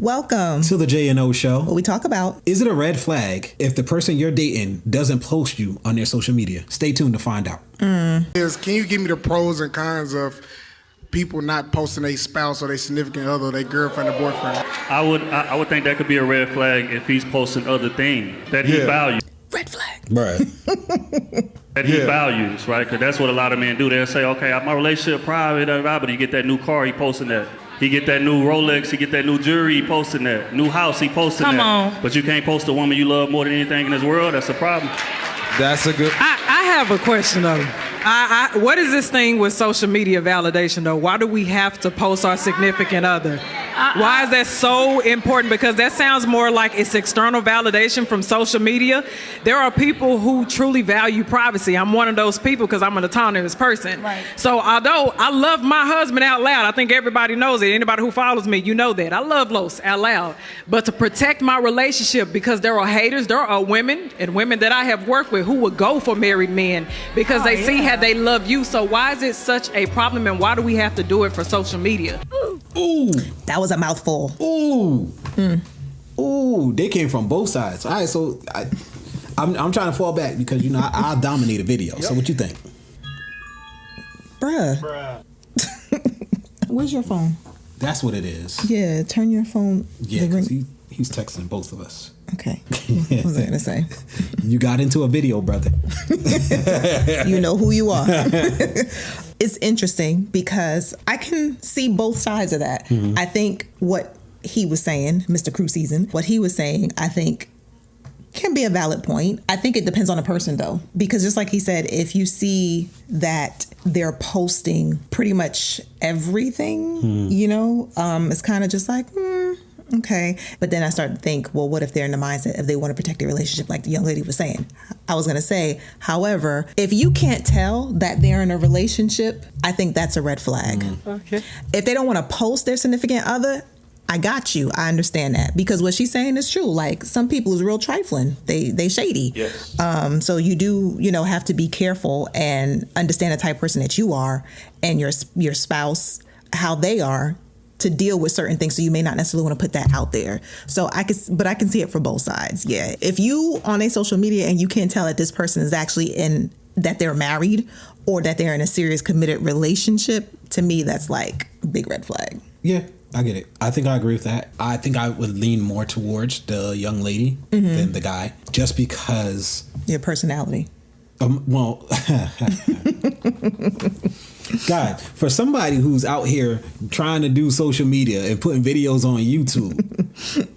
Welcome to the J&O Show. What we talk about. Is it a red flag if the person you're dating doesn't post you on their social media? Stay tuned to find out. Can you give me the pros and cons of people not posting their spouse or their significant other, their girlfriend or boyfriend? I would think that could be a red flag if he's posting other things that he values. Red flag. Right. That he values, right? Because that's what a lot of men do. They'll say, okay, my relationship private, but he get that new car, he posting that. He get that new Rolex, he get that new jewelry, he posting that. New house, he posting that. Come on. But you can't post a woman you love more than anything in this world. That's a problem. That's a good... I have a question, though. What is this thing with social media validation, though? Why do we have to post our significant other? Why is that so important? Because that sounds more like it's external validation from social media. There are people who truly value privacy. I'm one of those people because I'm an autonomous person. Right. So although I love my husband out loud, I think everybody knows it. Anybody who follows me, you know that. I love Los out loud. But to protect my relationship, because there are haters, there are women and women that I have worked with who would go for married men because they see how they love you. So why is it such a problem, and why do we have to do it for social media? Ooh. That was a mouthful. Ooh. Ooh. They came from both sides. All right, so I'm trying to fall back because, I dominate a video. Yep. So what you think? Bruh. Where's your phone? That's what it is. Yeah, turn your phone. Yeah, because he's texting both of us. Okay. What was I going to say? You got into a video, brother. You know who you are. It's interesting because I can see both sides of that. Mm-hmm. I think what he was saying, Mr. Crew Season, what he was saying, I think can be a valid point. I think it depends on the person, though, because just like he said, if you see that they're posting pretty much everything, it's kind of just like, okay. But then I started to think, well, what if they're in the mindset if they want to protect their relationship, like the young lady was saying? I was going to say, however, if you can't tell that they're in a relationship, I think that's a red flag. Okay. If they don't want to post their significant other, I got you. I understand that, because what she's saying is true. Like, some people is real trifling. They shady. Yes. So you do, have to be careful and understand the type of person that you are and your spouse, how they are, to deal with certain things. So you may not necessarily want to put that out there. So I can see it for both sides. Yeah. If you on a social media and you can't tell that this person is actually that they're married or that they're in a serious committed relationship, to me, that's like a big red flag. Yeah. I get it. I think I agree with that. I think I would lean more towards the young lady than the guy, just because... Your personality. Well, God, for somebody who's out here trying to do social media and putting videos on YouTube,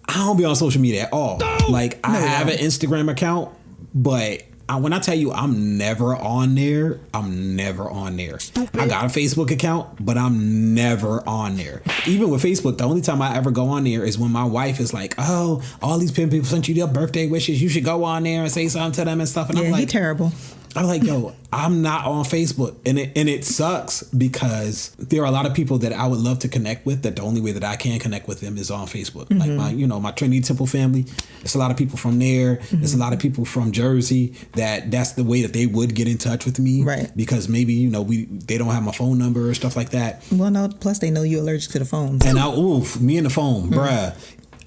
I don't be on social media at all. Like, I have an Instagram account, but... when I tell you I'm never on there, I'm never on there. I got a Facebook account, but I'm never on there. Even with Facebook, the only time I ever go on there is when my wife is like, oh, all these people sent you their birthday wishes. You should go on there and say something to them and stuff. And I'm like, he terrible. I'm like, yo, I'm not on Facebook. And it sucks because there are a lot of people that I would love to connect with, that the only way that I can connect with them is on Facebook. Mm-hmm. Like my Trinity Temple family, there's a lot of people from there. Mm-hmm. There's a lot of people from Jersey that's the way that they would get in touch with me. Right. Because maybe, they don't have my phone number or stuff like that. Well, no, plus they know you're allergic to the phone. And me and the phone, bruh.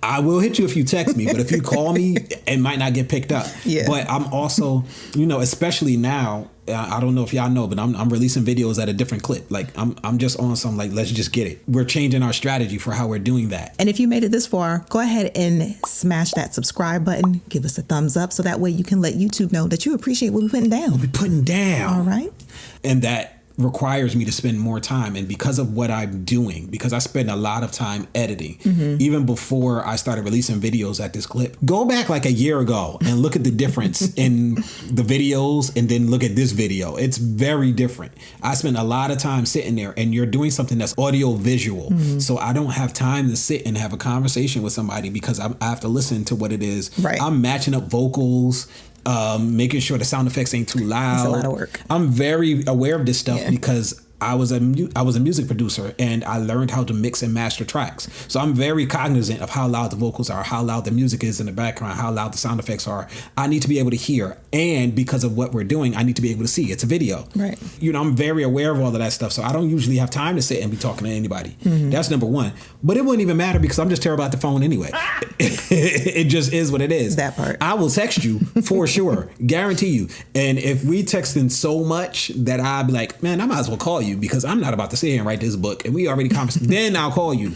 I will hit you if you text me, but if you call me, it might not get picked up. Yeah. But I'm also, especially now, I don't know if y'all know, but I'm releasing videos at a different clip. Like, I'm just on some, like, let's just get it. We're changing our strategy for how we're doing that. And if you made it this far, go ahead and smash that subscribe button. Give us a thumbs up so that way you can let YouTube know that you appreciate what we're putting down. We're putting down. All right. And that requires me to spend more time, and because of what I'm doing, because I spend a lot of time editing, even before I started releasing videos at this clip, go back like a year ago and look at the difference in the videos and then look at this video. It's very different. I spend a lot of time sitting there, and you're doing something that's audio visual, so I don't have time to sit and have a conversation with somebody because I have to listen to what it is. Right. I'm matching up vocals, making sure the sound effects ain't too loud. It's a lot of work. I'm very aware of this stuff because I was a music producer, and I learned how to mix and master tracks. So I'm very cognizant of how loud the vocals are, how loud the music is in the background, how loud the sound effects are. I need to be able to hear. And because of what we're doing, I need to be able to see. It's a video. Right. You know, I'm very aware of all of that stuff. So I don't usually have time to sit and be talking to anybody. That's number one. But it wouldn't even matter because I'm just terrible at the phone anyway. It just is what it is. That part. I will text you for sure. Guarantee you. And if we texting so much that I'd be like, man, I might as well call you because I'm not about to sit here and write this book and we already conversed. Then I'll call you.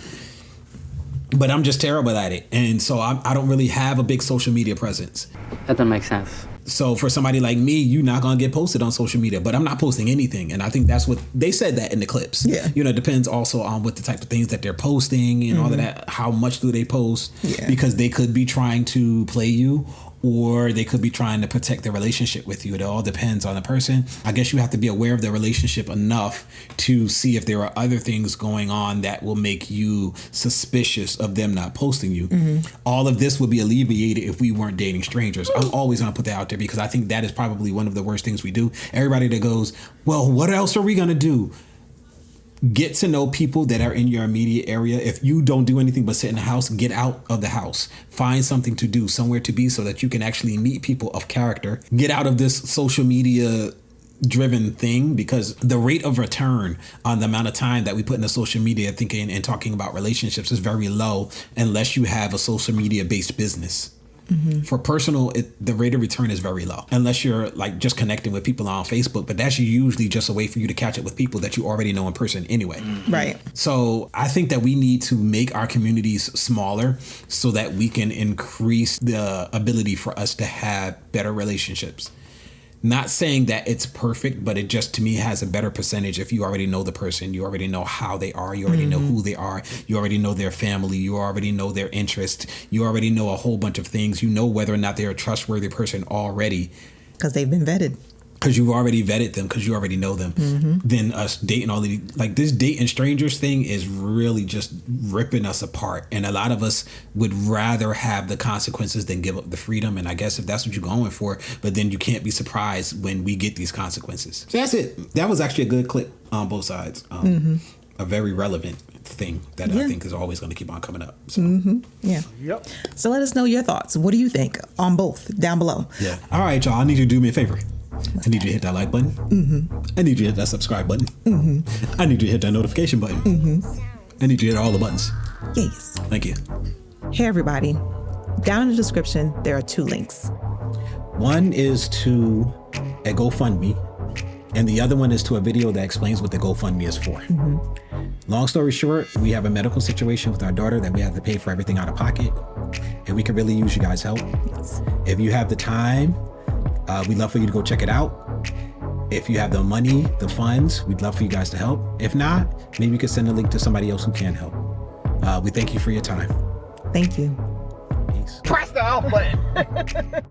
But I'm just terrible at it. And so I don't really have a big social media presence. That doesn't make sense. So for somebody like me, you're not going to get posted on social media, but I'm not posting anything. And I think that's what they said that in the clips. Yeah. You know, it depends also on what the type of things that they're posting and all of that. How much do they post? Yeah. Because they could be trying to play you, or they could be trying to protect their relationship with you. It all depends on the person. I guess you have to be aware of their relationship enough to see if there are other things going on that will make you suspicious of them not posting you. All of this would be alleviated if we weren't dating strangers. I'm always going to put that out there because I think that is probably one of the worst things we do. Everybody that goes, well, what else are we going to do? Get to know people that are in your immediate area. If you don't do anything but sit in the house, get out of the house. Find something to do, somewhere to be so that you can actually meet people of character. Get out of this social media driven thing because the rate of return on the amount of time that we put into social media thinking and talking about relationships is very low unless you have a social media based business. For personal, the rate of return is very low unless you're like just connecting with people on Facebook. But that's usually just a way for you to catch up with people that you already know in person anyway. Right. So I think that we need to make our communities smaller so that we can increase the ability for us to have better relationships. Not saying that it's perfect, but it just to me has a better percentage if you already know the person, you already know how they are, you already know who they are, you already know their family, you already know their interests, you already know a whole bunch of things, you know whether or not they're a trustworthy person already. Because they've been vetted. Because you've already vetted them, because you already know them. Then us dating all these, like this dating strangers thing is really just ripping us apart. And a lot of us would rather have the consequences than give up the freedom. And I guess if that's what you're going for, but then you can't be surprised when we get these consequences. So that's it. That was actually a good clip on both sides. A very relevant thing that I think is always going to keep on coming up. So. Yeah. Yep. So let us know your thoughts. What do you think on both down below? Yeah. All right, y'all. I need you to do me a favor. I need you to hit that like button. I need you to hit that subscribe button. I need you to hit that notification button. I need you to hit all the buttons. Yes. Thank you. Hey, everybody. Down in the description, there are 2 links. One is to a GoFundMe, and the other one is to a video that explains what the GoFundMe is for. Long story short, we have a medical situation with our daughter that we have to pay for everything out of pocket, and we could really use you guys' help. Yes. If you have the time, we'd love for you to go check it out. If you have the money, the funds, we'd love for you guys to help. If not, maybe you could send a link to somebody else who can help. We thank you for your time. Thank you. Peace. Press the off button.